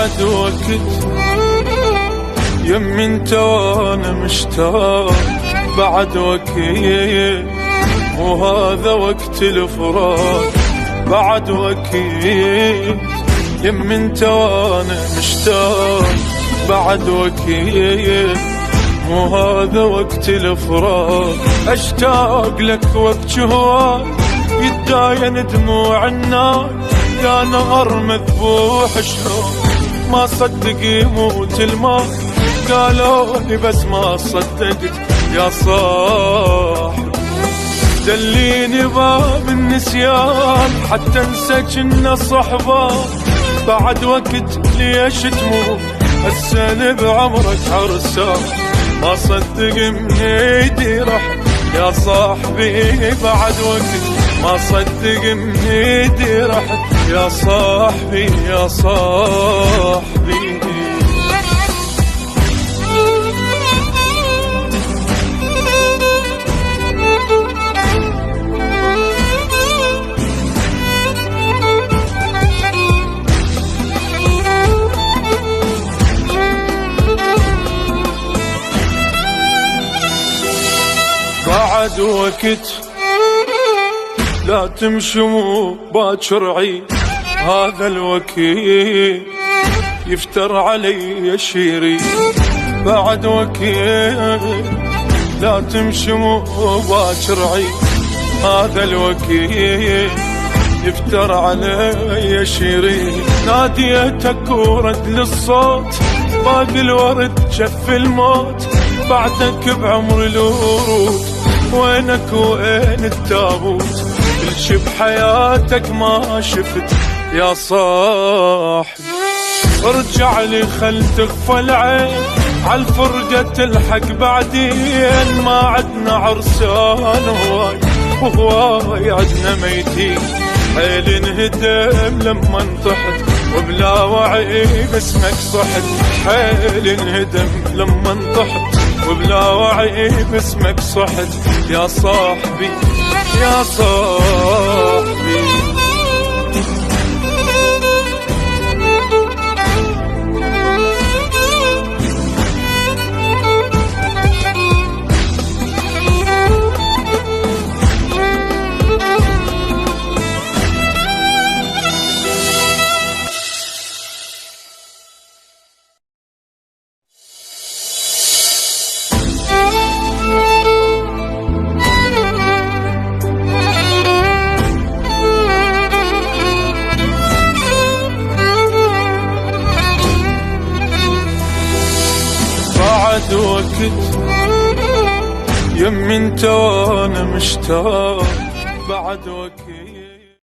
بعد وقت يمي انت وانا مشتاق، بعد وقت وهذا وقت الفراق، بعد وقت يمي انت وانا مشتاق، بعد وقت وهذا وقت الفراق. اشتاق لك وقت هواك يتداين دموع النار، يا نهر مذبوح شلون ما صدق يموت الماء، قالولي بس ما صدقت يا صاحب. دليني باب النسيان حتى انسى كنا صحبة، بعد وقت ليش تموت هالسنة بعمرك عرسان، ما صدق من ايدي رح يا صاحبي، بعد وقت ما صدق من ايدي رحت يا صاحبي يا صاحبي. بعد وقت لا تمشوا باكر عيد، هذا الوقت يفتر علي شيري، بعد وقت لا تمشوا باكر عيد، هذا الوقت يفتر علي شيري. ناديتك ورد للصوت باقي الورد جف الموت، بعدك بعمر الورود وينك وين التابوت، كل شي بحياتك ما شفت يا صاحبي. ارجع لي خل تغفى العين عالفرقة تلحق بعدين، ما عدنا عرسان هواي وهواي عدنا ميتين، حيل انهدم لما انطحت وبلا وعي باسمك صحت، حيل انهدم لما انطحت وبلا وعي باسمك صحت يا صاحبي يا صاحبي. بعد وقت يمي انت وانا مشتاق، بعد وقت